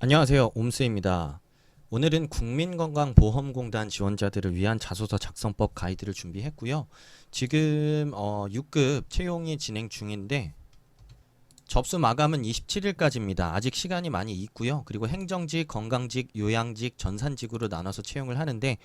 안녕하세요. 옴스입니다. 오늘은 국민건강보험공단 지원자들을 위한 자소서 작성법 가이드를 준비했고요. 지금 6급 채용이 진행 중인데 접수 마감은 27일까지입니다. 아직 시간이 많이 있고요. 그리고 행정직, 건강직, 요양직, 전산직으로 나눠서 채용을 하는데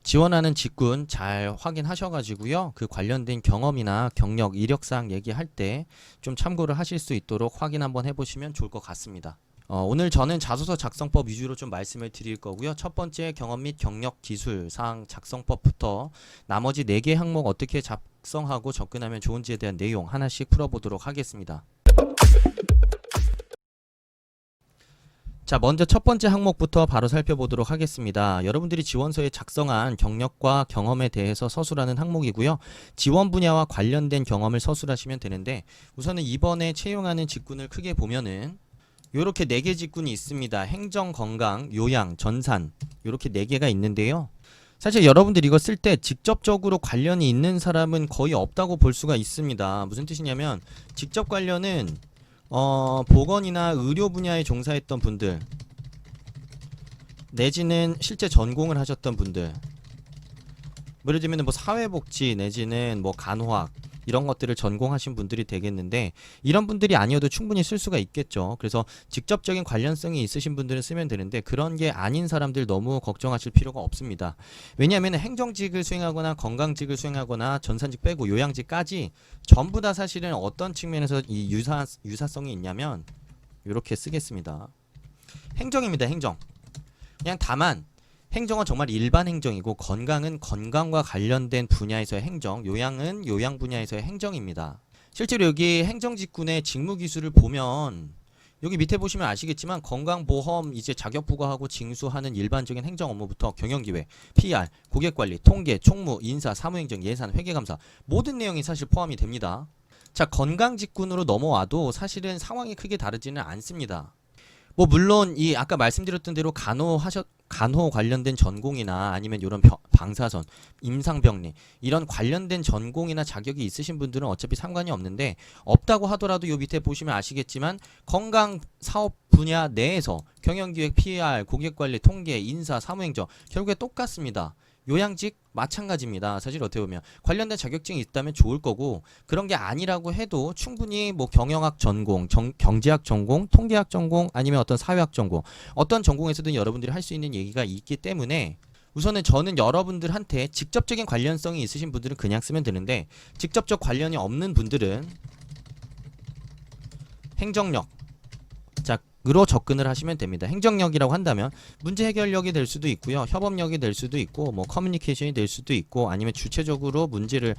지원하는 직군 잘 확인하셔가지고요. 그 관련된 경험이나 경력, 이력사항 얘기할 때 좀 참고를 하실 수 있도록 확인 한번 해보시면 좋을 것 같습니다. 오늘 저는 자소서 작성법 위주로 좀 말씀을 드릴 거고요. 첫 번째 경험 및 경력 기술 사항 작성법부터 나머지 4개 항목 어떻게 작성하고 접근하면 좋은지에 대한 내용 하나씩 풀어보도록 하겠습니다. 자, 먼저 첫 번째 항목부터 바로 살펴보도록 하겠습니다. 여러분들이 지원서에 작성한 경력과 경험에 대해서 서술하는 항목이고요. 지원 분야와 관련된 경험을 서술하시면 되는데 우선은 이번에 채용하는 직군을 크게 보면은 요렇게 4개 직군이 있습니다. 행정, 건강, 요양, 전산 요렇게 4개가 있는데요. 사실 여러분들이 이거 쓸 때 직접적으로 관련이 있는 사람은 거의 없다고 볼 수가 있습니다. 무슨 뜻이냐면 직접 관련은 보건이나 의료 분야에 종사했던 분들 내지는 실제 전공을 하셨던 분들 예를 들면 뭐 사회복지 내지는 뭐 간호학 이런 것들을 전공하신 분들이 되겠는데 이런 분들이 아니어도 충분히 쓸 수가 있겠죠. 그래서 직접적인 관련성이 있으신 분들은 쓰면 되는데 그런 게 아닌 사람들 너무 걱정하실 필요가 없습니다. 왜냐하면 행정직을 수행하거나 건강직을 수행하거나 전산직 빼고 요양직까지 전부 다 사실은 어떤 측면에서 이 유사성이 있냐면 이렇게 쓰겠습니다. 행정입니다. 행정. 그냥 다만 행정은 정말 일반 행정이고 건강은 건강과 관련된 분야에서의 행정, 요양은 요양 분야에서의 행정입니다. 실제로 여기 행정직군의 직무기술을 보면 여기 밑에 보시면 아시겠지만 건강보험 이제 자격부과하고 징수하는 일반적인 행정 업무부터 경영기획, PR, 고객관리, 통계, 총무, 인사, 사무행정, 예산, 회계감사 모든 내용이 사실 포함이 됩니다. 자, 건강직군으로 넘어와도 사실은 상황이 크게 다르지는 않습니다. 뭐 물론 이 아까 말씀드렸던 대로 간호 관련된 전공이나 아니면 이런 방사선, 임상병리 이런 관련된 전공이나 자격이 있으신 분들은 어차피 상관이 없는데 없다고 하더라도 요 밑에 보시면 아시겠지만 건강 사업 분야 내에서 경영기획, PR, 고객관리, 통계, 인사, 사무행정 결국에 똑같습니다. 요양직 마찬가지입니다. 사실 어떻게 보면 관련된 자격증이 있다면 좋을 거고 그런 게 아니라고 해도 충분히 뭐 경영학 전공, 경제학 전공, 통계학 전공 아니면 어떤 사회학 전공 어떤 전공에서든 여러분들이 할 수 있는 얘기가 있기 때문에 우선은 저는 여러분들한테 직접적인 관련성이 있으신 분들은 그냥 쓰면 되는데 직접적 관련이 없는 분들은 행정력 으로 접근을 하시면 됩니다. 행정력이라고 한다면 문제 해결력이 될 수도 있고요. 협업력이 될 수도 있고 뭐 커뮤니케이션이 될 수도 있고 아니면 주체적으로 문제를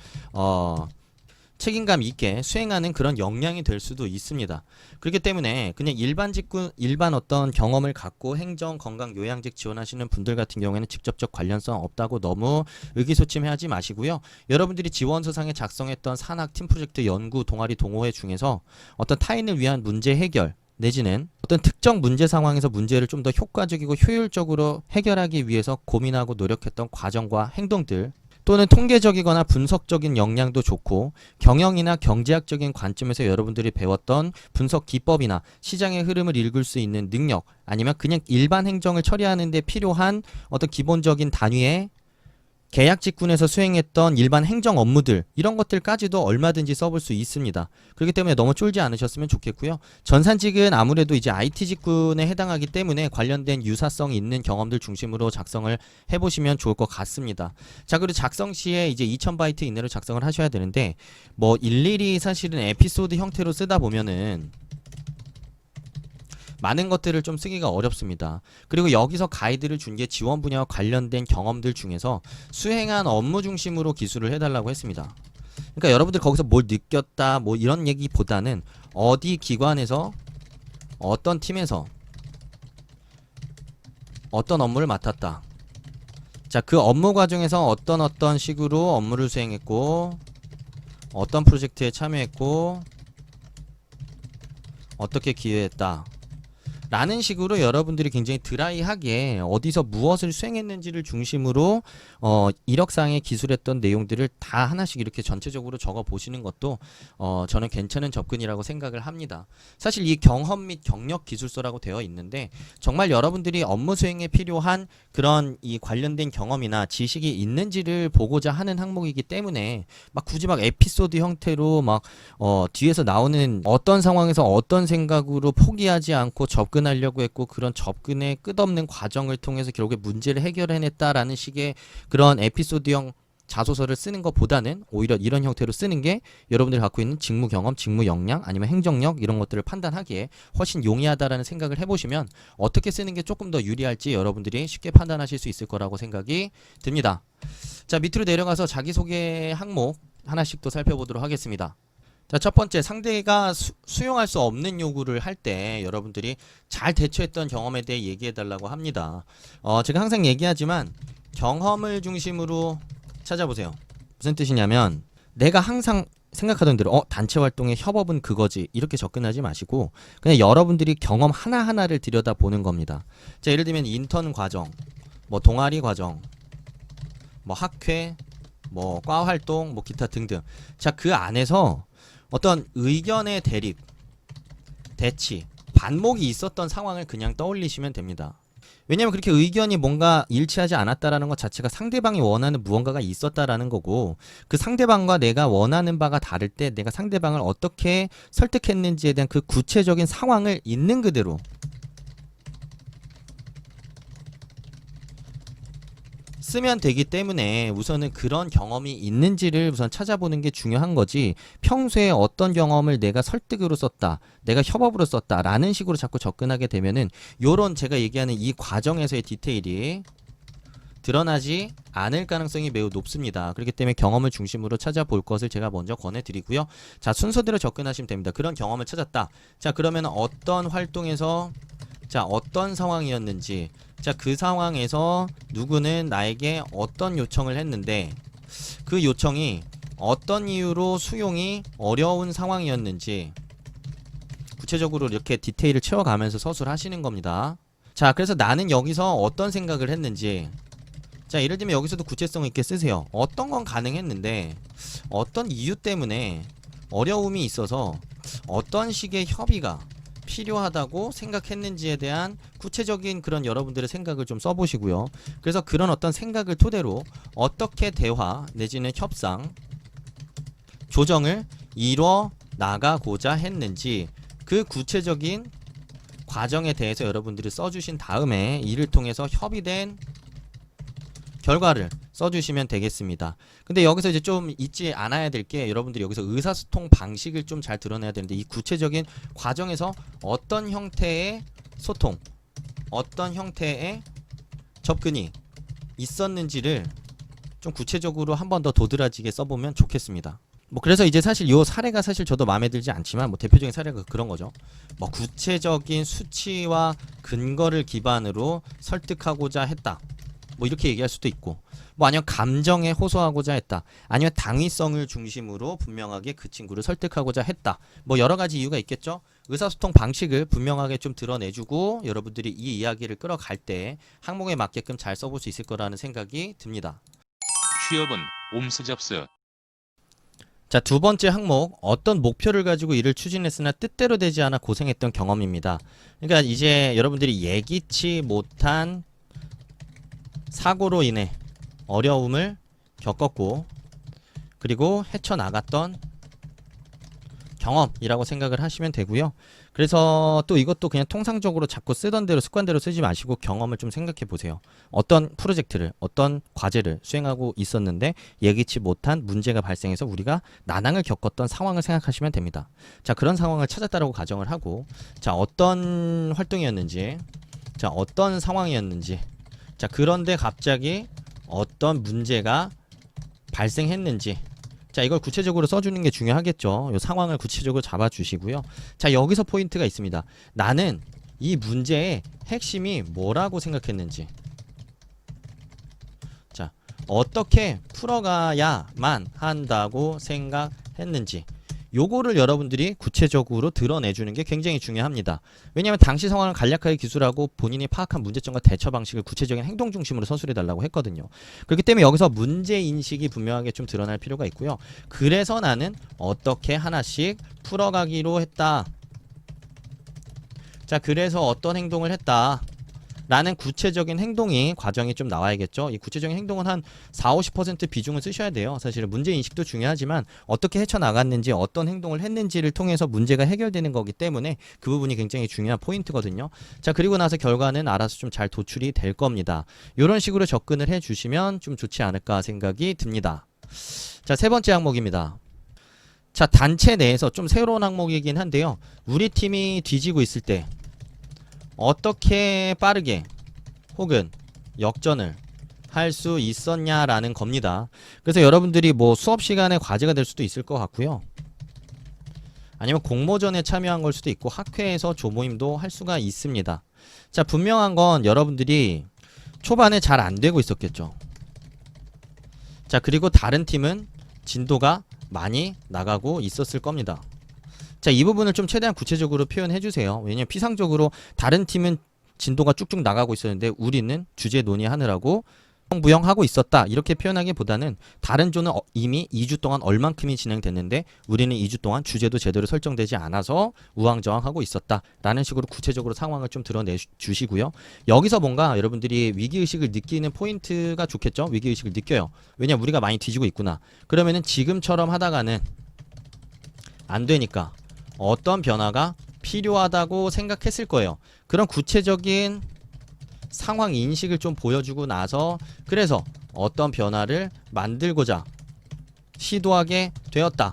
책임감 있게 수행하는 그런 역량이 될 수도 있습니다. 그렇기 때문에 그냥 일반 어떤 경험을 갖고 행정, 건강, 요양직 지원하시는 분들 같은 경우에는 직접적 관련성 없다고 너무 의기소침해하지 마시고요. 여러분들이 지원서상에 작성했던 산학, 팀 프로젝트, 연구, 동아리, 동호회 중에서 어떤 타인을 위한 문제 해결 내지는 어떤 특정 문제 상황에서 문제를 좀 더 효과적이고 효율적으로 해결하기 위해서 고민하고 노력했던 과정과 행동들 또는 통계적이거나 분석적인 역량도 좋고 경영이나 경제학적인 관점에서 여러분들이 배웠던 분석 기법이나 시장의 흐름을 읽을 수 있는 능력 아니면 그냥 일반 행정을 처리하는 데 필요한 어떤 기본적인 단위의 계약 직군에서 수행했던 일반 행정 업무들 이런 것들까지도 얼마든지 써볼 수 있습니다. 그렇기 때문에 너무 쫄지 않으셨으면 좋겠고요. 전산직은 아무래도 이제 IT 직군에 해당하기 때문에 관련된 유사성이 있는 경험들 중심으로 작성을 해보시면 좋을 것 같습니다. 자, 그리고 작성 시에 이제 2000바이트 이내로 작성을 하셔야 되는데 뭐 일일이 사실은 에피소드 형태로 쓰다 보면은 많은 것들을 좀 쓰기가 어렵습니다. 그리고 여기서 가이드를 준 게 지원 분야와 관련된 경험들 중에서 수행한 업무 중심으로 기술을 해달라고 했습니다. 그러니까 여러분들 거기서 뭘 느꼈다 뭐 이런 얘기보다는 어디 기관에서 어떤 팀에서 어떤 업무를 맡았다. 자, 그 업무 과정에서 어떤 식으로 업무를 수행했고 어떤 프로젝트에 참여했고 어떻게 기여했다. 라는 식으로 여러분들이 굉장히 드라이하게 어디서 무엇을 수행했는지를 중심으로 이력상에 기술했던 내용들을 다 하나씩 이렇게 전체적으로 적어 보시는 것도 저는 괜찮은 접근이라고 생각을 합니다. 사실 이 경험 및 경력 기술서라고 되어 있는데 정말 여러분들이 업무 수행에 필요한 그런 이 관련된 경험이나 지식이 있는지를 보고자 하는 항목이기 때문에 막 굳이 막 에피소드 형태로 막 뒤에서 나오는 어떤 상황에서 어떤 생각으로 포기하지 않고 접근하려고 했고 그런 접근의 끝없는 과정을 통해서 결국에 문제를 해결해냈다라는 식의 그런 에피소드형 자소서를 쓰는 것보다는 오히려 이런 형태로 쓰는 게 여러분들이 갖고 있는 직무 경험, 직무 역량 아니면 행정력 이런 것들을 판단하기에 훨씬 용이하다라는 생각을 해보시면 어떻게 쓰는 게 조금 더 유리할지 여러분들이 쉽게 판단하실 수 있을 거라고 생각이 듭니다. 자, 밑으로 내려가서 자기소개 항목 하나씩 또 살펴보도록 하겠습니다. 자, 첫 번째, 상대가 수용할 수 없는 요구를 할 때 여러분들이 잘 대처했던 경험에 대해 얘기해 달라고 합니다. 제가 항상 얘기하지만 경험을 중심으로 찾아보세요. 무슨 뜻이냐면 내가 항상 생각하던 대로 단체 활동의 협업은 그거지 이렇게 접근하지 마시고 그냥 여러분들이 경험 하나하나를 들여다보는 겁니다. 자, 예를 들면 인턴 과정, 뭐 동아리 과정, 뭐 학회, 뭐 과 활동, 뭐 기타 등등. 자, 그 안에서 어떤 의견의 대립, 대치, 반목이 있었던 상황을 그냥 떠올리시면 됩니다. 왜냐면 그렇게 의견이 뭔가 일치하지 않았다라는 것 자체가 상대방이 원하는 무언가가 있었다라는 거고 그 상대방과 내가 원하는 바가 다를 때 내가 상대방을 어떻게 설득했는지에 대한 그 구체적인 상황을 있는 그대로 쓰면 되기 때문에 우선은 그런 경험이 있는지를 우선 찾아보는 게 중요한 거지 평소에 어떤 경험을 내가 설득으로 썼다 내가 협업으로 썼다 라는 식으로 자꾸 접근하게 되면은 요런 제가 얘기하는 이 과정에서의 디테일이 드러나지 않을 가능성이 매우 높습니다. 그렇기 때문에 경험을 중심으로 찾아볼 것을 제가 먼저 권해드리고요. 자, 순서대로 접근하시면 됩니다. 그런 경험을 찾았다. 자, 그러면 어떤 활동에서 자, 어떤 상황이었는지 자, 그 상황에서 누구는 나에게 어떤 요청을 했는데 그 요청이 어떤 이유로 수용이 어려운 상황이었는지 구체적으로 이렇게 디테일을 채워가면서 서술을 하시는 겁니다. 자, 그래서 나는 여기서 어떤 생각을 했는지 자, 예를 들면 여기서도 구체성 있게 쓰세요. 어떤 건 가능했는데 어떤 이유 때문에 어려움이 있어서 어떤 식의 협의가 필요하다고 생각했는지에 대한 구체적인 그런 여러분들의 생각을 좀 써보시고요. 그래서 그런 어떤 생각을 토대로 어떻게 대화 내지는 협상 조정을 이뤄 나가고자 했는지 그 구체적인 과정에 대해서 여러분들이 써주신 다음에 이를 통해서 협의된 결과를 써주시면 되겠습니다. 근데 여기서 이제 좀 잊지 않아야 될 게 여러분들이 여기서 의사소통 방식을 좀 잘 드러내야 되는데 이 구체적인 과정에서 어떤 형태의 소통, 어떤 형태의 접근이 있었는지를 좀 구체적으로 한 번 더 도드라지게 써보면 좋겠습니다. 뭐 그래서 이제 사실 요 사례가 사실 저도 마음에 들지 않지만 뭐 대표적인 사례가 그런 거죠. 뭐 구체적인 수치와 근거를 기반으로 설득하고자 했다. 뭐 이렇게 얘기할 수도 있고 뭐 아니면 감정에 호소하고자 했다 아니면 당위성을 중심으로 분명하게 그 친구를 설득하고자 했다 뭐 여러가지 이유가 있겠죠. 의사소통 방식을 분명하게 좀 드러내주고 여러분들이 이 이야기를 끌어갈 때 항목에 맞게끔 잘 써볼 수 있을 거라는 생각이 듭니다. 취업은 옴수접수. 자, 두 번째 항목 어떤 목표를 가지고 일을 추진했으나 뜻대로 되지 않아 고생했던 경험입니다. 그러니까 이제 여러분들이 예기치 못한 사고로 인해 어려움을 겪었고 그리고 헤쳐나갔던 경험이라고 생각을 하시면 되고요. 그래서 또 이것도 그냥 통상적으로 자꾸 쓰던 대로 습관대로 쓰지 마시고 경험을 좀 생각해 보세요. 어떤 프로젝트를 어떤 과제를 수행하고 있었는데 예기치 못한 문제가 발생해서 우리가 난항을 겪었던 상황을 생각하시면 됩니다. 자, 그런 상황을 찾았다라고 가정을 하고 자, 어떤 활동이었는지 자, 어떤 상황이었는지 자, 그런데 갑자기 어떤 문제가 발생했는지 자, 이걸 구체적으로 써주는 게 중요하겠죠. 이 상황을 구체적으로 잡아주시고요. 자, 여기서 포인트가 있습니다. 나는 이 문제의 핵심이 뭐라고 생각했는지 자, 어떻게 풀어가야만 한다고 생각했는지 요거를 여러분들이 구체적으로 드러내주는 게 굉장히 중요합니다. 왜냐하면 당시 상황을 간략하게 기술하고 본인이 파악한 문제점과 대처 방식을 구체적인 행동 중심으로 서술해달라고 했거든요. 그렇기 때문에 여기서 문제인식이 분명하게 좀 드러날 필요가 있고요. 그래서 나는 어떻게 하나씩 풀어가기로 했다. 자, 그래서 어떤 행동을 했다. 라는 구체적인 행동이 과정이 좀 나와야겠죠. 이 구체적인 행동은 한 40-50% 비중을 쓰셔야 돼요. 사실은 문제인식도 중요하지만 어떻게 헤쳐나갔는지 어떤 행동을 했는지를 통해서 문제가 해결되는 거기 때문에 그 부분이 굉장히 중요한 포인트거든요. 자, 그리고 나서 결과는 알아서 좀 잘 도출이 될 겁니다. 이런 식으로 접근을 해주시면 좀 좋지 않을까 생각이 듭니다. 자, 세 번째 항목입니다. 자, 단체 내에서 좀 새로운 항목이긴 한데요. 우리 팀이 뒤지고 있을 때 어떻게 빠르게 혹은 역전을 할 수 있었냐라는 겁니다. 그래서 여러분들이 뭐 수업 시간에 과제가 될 수도 있을 것 같고요. 아니면 공모전에 참여한 걸 수도 있고 학회에서 조모임도 할 수가 있습니다. 자, 분명한 건 여러분들이 초반에 잘 안 되고 있었겠죠. 자, 그리고 다른 팀은 진도가 많이 나가고 있었을 겁니다. 자, 이 부분을 좀 최대한 구체적으로 표현해 주세요. 왜냐면 피상적으로 다른 팀은 진도가 쭉쭉 나가고 있었는데 우리는 주제 논의하느라고 부영하고 있었다 이렇게 표현하기보다는 다른 조는 이미 2주 동안 얼만큼이 진행됐는데 우리는 2주 동안 주제도 제대로 설정되지 않아서 우왕좌왕하고 있었다 라는 식으로 구체적으로 상황을 좀 드러내 주시고요. 여기서 뭔가 여러분들이 위기의식을 느끼는 포인트가 좋겠죠. 위기의식을 느껴요. 왜냐면 우리가 많이 뒤지고 있구나. 그러면은 지금처럼 하다가는 안 되니까 어떤 변화가 필요하다고 생각했을 거예요. 그런 구체적인 상황 인식을 좀 보여주고 나서 그래서 어떤 변화를 만들고자 시도하게 되었다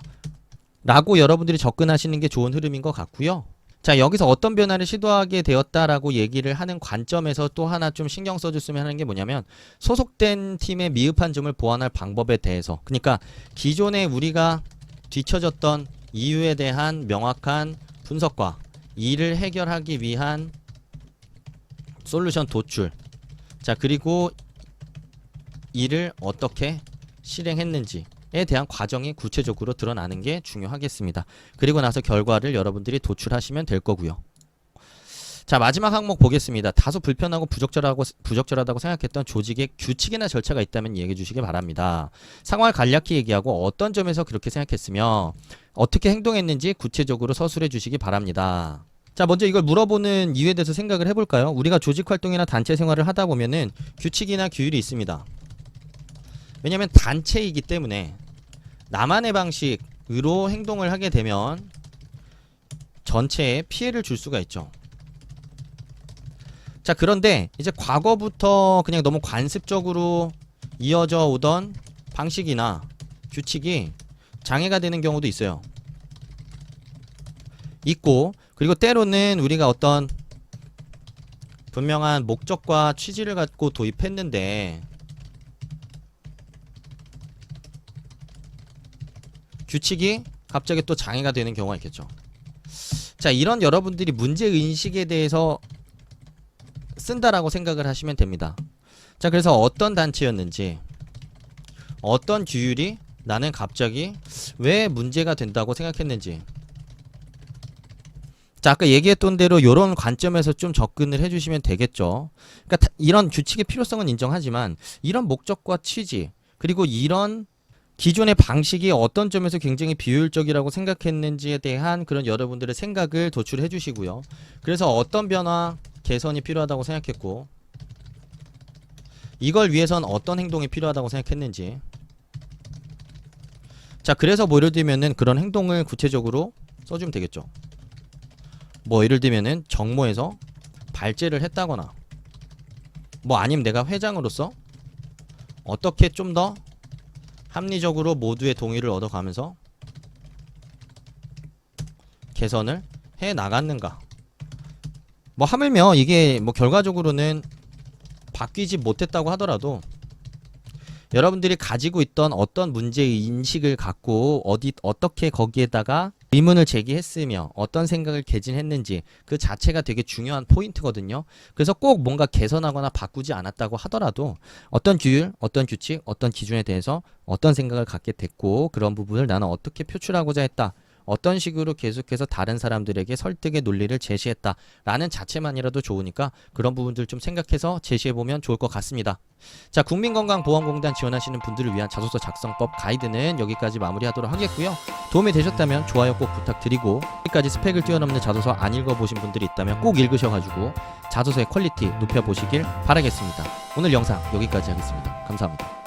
라고 여러분들이 접근하시는 게 좋은 흐름인 것 같고요. 자, 여기서 어떤 변화를 시도하게 되었다라고 얘기를 하는 관점에서 또 하나 좀 신경 써줬으면 하는 게 뭐냐면 소속된 팀의 미흡한 점을 보완할 방법에 대해서, 그러니까 기존에 우리가 뒤처졌던 이유에 대한 명확한 분석과 이를 해결하기 위한 솔루션 도출, 자, 그리고 이를 어떻게 실행했는지에 대한 과정이 구체적으로 드러나는 게 중요하겠습니다. 그리고 나서 결과를 여러분들이 도출하시면 될 거고요. 자, 마지막 항목 보겠습니다. 다소 불편하고 부적절하다고 생각했던 조직의 규칙이나 절차가 있다면 얘기해 주시기 바랍니다. 상황을 간략히 얘기하고 어떤 점에서 그렇게 생각했으며 어떻게 행동했는지 구체적으로 서술해 주시기 바랍니다. 자, 먼저 이걸 물어보는 이유에 대해서 생각을 해볼까요? 우리가 조직 활동이나 단체 생활을 하다 보면은 규칙이나 규율이 있습니다. 왜냐면 단체이기 때문에 나만의 방식으로 행동을 하게 되면 전체에 피해를 줄 수가 있죠. 자, 그런데 이제 과거부터 그냥 너무 관습적으로 이어져 오던 방식이나 규칙이 장애가 되는 경우도 있어요. 있고, 그리고 때로는 우리가 어떤 분명한 목적과 취지를 갖고 도입했는데 규칙이 갑자기 또 장애가 되는 경우가 있겠죠. 자, 이런 여러분들이 문제인식에 대해서 쓴다라고 생각을 하시면 됩니다. 자, 그래서 어떤 단체였는지 어떤 규율이 나는 갑자기 왜 문제가 된다고 생각했는지, 자, 아까 얘기했던 대로 이런 관점에서 좀 접근을 해주시면 되겠죠. 그러니까 이런 규칙의 필요성은 인정하지만 이런 목적과 취지 그리고 이런 기존의 방식이 어떤 점에서 굉장히 비효율적이라고 생각했는지에 대한 그런 여러분들의 생각을 도출해 주시고요. 그래서 어떤 변화 개선이 필요하다고 생각했고 이걸 위해선 어떤 행동이 필요하다고 생각했는지, 자, 그래서 뭐 예를 들면은 그런 행동을 구체적으로 써주면 되겠죠. 뭐 예를 들면은 정모에서 발제를 했다거나 뭐 아니면 내가 회장으로서 어떻게 좀 더 합리적으로 모두의 동의를 얻어가면서 개선을 해 나갔는가. 뭐 하물며 이게 뭐 결과적으로는 바뀌지 못했다고 하더라도 여러분들이 가지고 있던 어떤 문제의 인식을 갖고 어떻게 거기에다가 의문을 제기했으며 어떤 생각을 개진했는지 그 자체가 되게 중요한 포인트거든요. 그래서 꼭 뭔가 개선하거나 바꾸지 않았다고 하더라도 어떤 규율, 어떤 규칙, 어떤 기준에 대해서 어떤 생각을 갖게 됐고 그런 부분을 나는 어떻게 표출하고자 했다, 어떤 식으로 계속해서 다른 사람들에게 설득의 논리를 제시했다라는 자체만이라도 좋으니까 그런 부분들 좀 생각해서 제시해보면 좋을 것 같습니다. 자, 국민건강보험공단 지원하시는 분들을 위한 자소서 작성법 가이드는 여기까지 마무리하도록 하겠고요. 도움이 되셨다면 좋아요 꼭 부탁드리고, 여기까지 스펙을 뛰어넘는 자소서 안 읽어보신 분들이 있다면 꼭 읽으셔가지고 자소서의 퀄리티 높여보시길 바라겠습니다. 오늘 영상 여기까지 하겠습니다. 감사합니다.